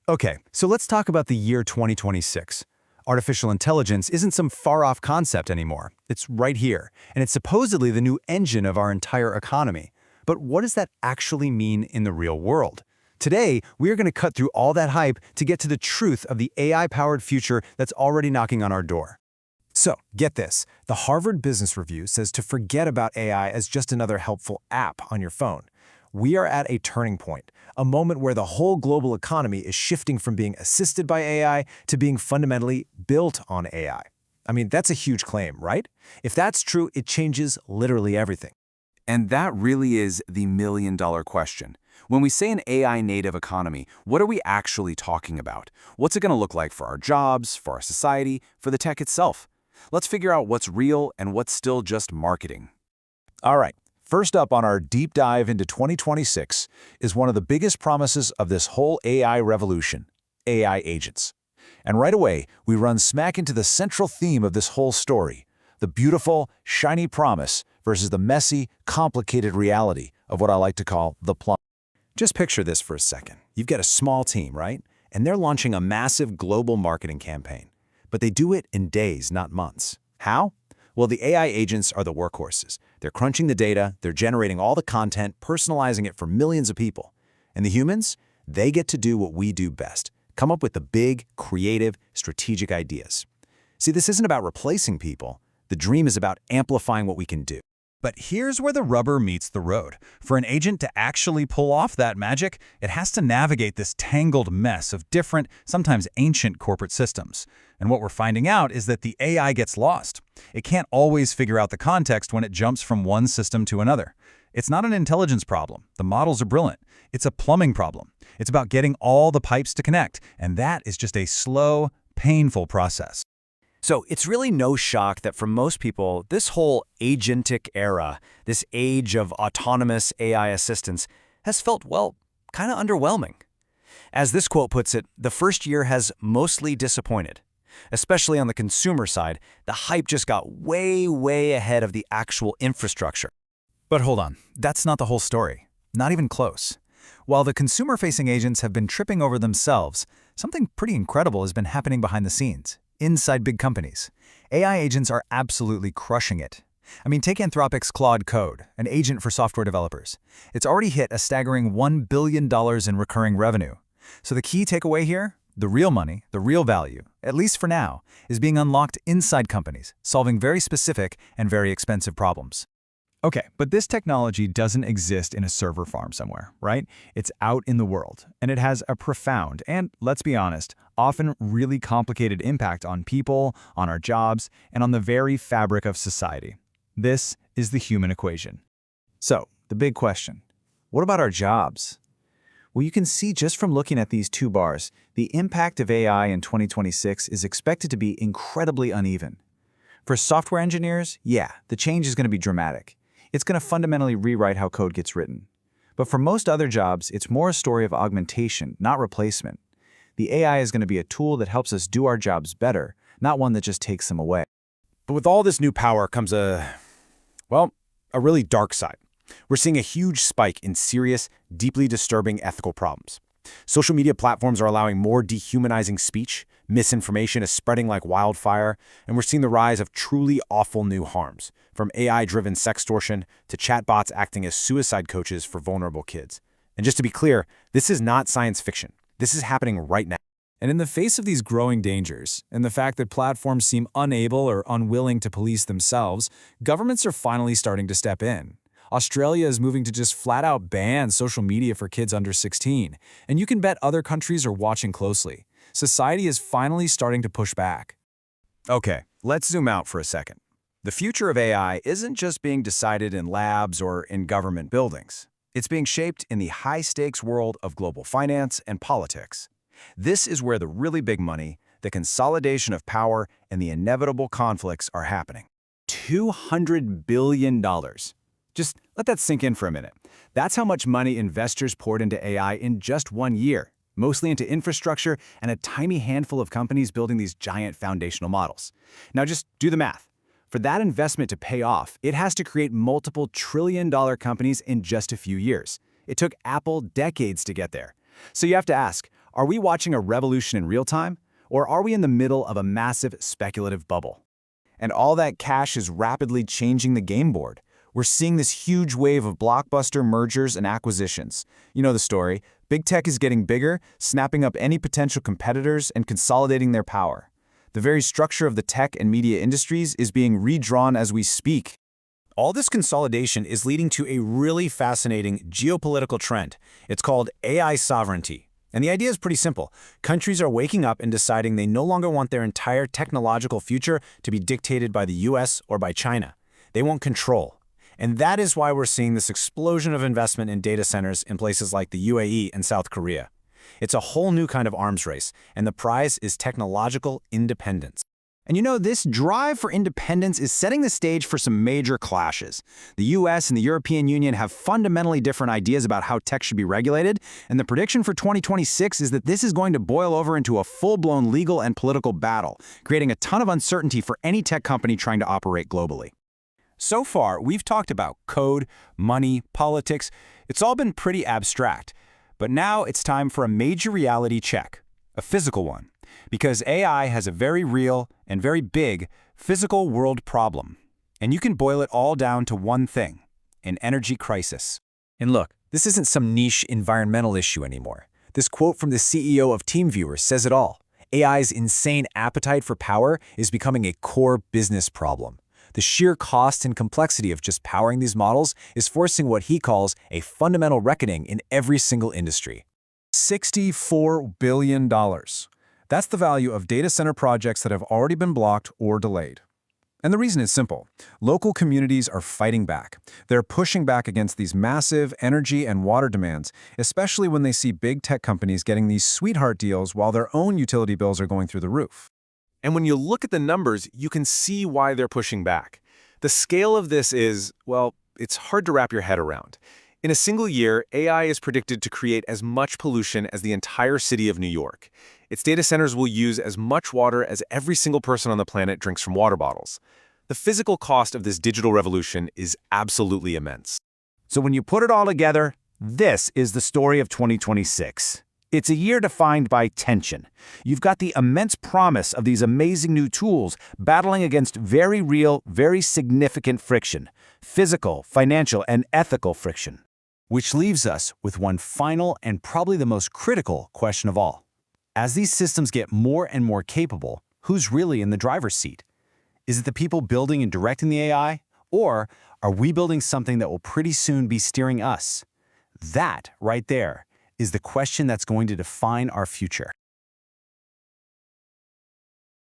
Okay, so let's talk about the year 2026. Artificial intelligence isn't some far-off concept anymore. It's right here, and it's supposedly the new engine of our entire economy. But what does that actually mean in the real world? Today, we are going to cut through all that hype to get to the truth of the AI-powered future that's already knocking on our door. So, get this. The Harvard Business Review says to forget about AI as just another helpful app on your phone. We are at a turning point, a moment where the whole global economy is shifting from being assisted by AI to being fundamentally built on AI. I mean, that's a huge claim, right? If that's true, it changes literally everything. And that really is the million-dollar question. When we say an AI-native economy, what are we actually talking about? What's it going to look like for our jobs, for our society, for the tech itself? Let's figure out what's real and what's still just marketing. All right, first up on our deep dive into 2026 is one of the biggest promises of this whole AI revolution, AI agents. And right away, we run smack into the central theme of this whole story, the beautiful, shiny promise versus the messy, complicated reality of what I like to call the plum. Just picture this for a second. You've got a small team, right? And they're launching a massive global marketing campaign. But they do it in days, not months. How? Well, the AI agents are the workhorses. They're crunching the data, they're generating all the content, personalizing it for millions of people. And the humans? They get to do what we do best, come up with the big, creative, strategic ideas. See, this isn't about replacing people. The dream is about amplifying what we can do. But here's where the rubber meets the road. For an agent to actually pull off that magic, it has to navigate this tangled mess of different, sometimes ancient corporate systems. And what we're finding out is that the AI gets lost. It can't always figure out the context when it jumps from one system to another. It's not an intelligence problem. The models are brilliant. It's a plumbing problem. It's about getting all the pipes to connect, and that is just a slow, painful process. So it's really no shock that for most people, this whole agentic era, this age of autonomous AI assistance, has felt, well, kind of underwhelming. As this quote puts it, the first year has mostly disappointed. Especially on the consumer side, the hype just got way ahead of the actual infrastructure. But hold on, that's not the whole story. Not even close. While the consumer-facing agents have been tripping over themselves, something pretty incredible has been happening behind the scenes. Inside big companies, AI agents are absolutely crushing it. I mean, take Anthropic's Claude Code, an agent for software developers. It's already hit a staggering $1 billion in recurring revenue. So the key takeaway here? The real money, the real value, at least for now, is being unlocked inside companies, solving very specific and very expensive problems. Okay, but this technology doesn't exist in a server farm somewhere, right? It's out in the world, and it has a profound and, let's be honest, often really complicated impact on people, on our jobs, and on the very fabric of society. This is the human equation. So, the big question, what about our jobs? Well, you can see just from looking at these two bars, the impact of AI in 2026 is expected to be incredibly uneven. For software engineers, yeah, the change is going to be dramatic. It's going to fundamentally rewrite how code gets written. But for most other jobs, it's more a story of augmentation, not replacement. The AI is going to be a tool that helps us do our jobs better, not one that just takes them away. But with all this new power comes a really dark side. We're seeing a huge spike in serious, deeply disturbing ethical problems. Social media platforms are allowing more dehumanizing speech, misinformation is spreading like wildfire, and we're seeing the rise of truly awful new harms, from AI-driven sextortion to chatbots acting as suicide coaches for vulnerable kids. And just to be clear, this is not science fiction. This is happening right now. And in the face of these growing dangers, and the fact that platforms seem unable or unwilling to police themselves, governments are finally starting to step in. Australia is moving to just flat-out ban social media for kids under 16, and you can bet other countries are watching closely. Society is finally starting to push back. Okay, let's zoom out for a second. The future of AI isn't just being decided in labs or in government buildings. It's being shaped in the high-stakes world of global finance and politics. This is where the really big money, the consolidation of power, and the inevitable conflicts are happening. $200 billion. Just let that sink in for a minute. That's how much money investors poured into AI in just 1 year, mostly into infrastructure and a tiny handful of companies building these giant foundational models. Now just do the math. For that investment to pay off, it has to create multiple trillion-dollar companies in just a few years. It took Apple decades to get there. So you have to ask, Are we watching a revolution in real time, or are we in the middle of a massive speculative bubble? And all that cash is rapidly changing the game board. We're seeing this huge wave of blockbuster mergers and acquisitions. You know the story. Big tech is getting bigger, snapping up any potential competitors and consolidating their power. The very structure of the tech and media industries is being redrawn as we speak. All this consolidation is leading to a really fascinating geopolitical trend. It's called AI sovereignty. And the idea is pretty simple. Countries are waking up and deciding they no longer want their entire technological future to be dictated by the US or by China. They want control. And that is why we're seeing this explosion of investment in data centers in places like the UAE and South Korea. It's a whole new kind of arms race, and the prize is technological independence. And you know, this drive for independence is setting the stage for some major clashes. The US and the European Union have fundamentally different ideas about how tech should be regulated, and the prediction for 2026 is that this is going to boil over into a full-blown legal and political battle, creating a ton of uncertainty for any tech company trying to operate globally. So far, we've talked about code, money, politics. It's all been pretty abstract. But now it's time for a major reality check, a physical one, because AI has a very real and very big physical world problem. And you can boil it all down to one thing, an energy crisis. And look, this isn't some niche environmental issue anymore. This quote from the CEO of TeamViewer says it all. AI's insane appetite for power is becoming a core business problem. The sheer cost and complexity of just powering these models is forcing what he calls a fundamental reckoning in every single industry. $64 billion. That's the value of data center projects that have already been blocked or delayed. And the reason is simple. Local communities are fighting back. They're pushing back against these massive energy and water demands, especially when they see big tech companies getting these sweetheart deals while their own utility bills are going through the roof. And when you look at the numbers, you can see why they're pushing back. The scale of this is, well, it's hard to wrap your head around. In a single year, AI is predicted to create as much pollution as the entire city of New York. Its data centers will use as much water as every single person on the planet drinks from water bottles. The physical cost of this digital revolution is absolutely immense. So when you put it all together, this is the story of 2026. It's a year defined by tension. You've got the immense promise of these amazing new tools battling against very real, very significant friction. Physical, financial, and ethical friction. Which leaves us with one final and probably the most critical question of all. As these systems get more and more capable, who's really in the driver's seat? Is it the people building and directing the AI? Or are we building something that will pretty soon be steering us? That, right there, is the question that's going to define our future.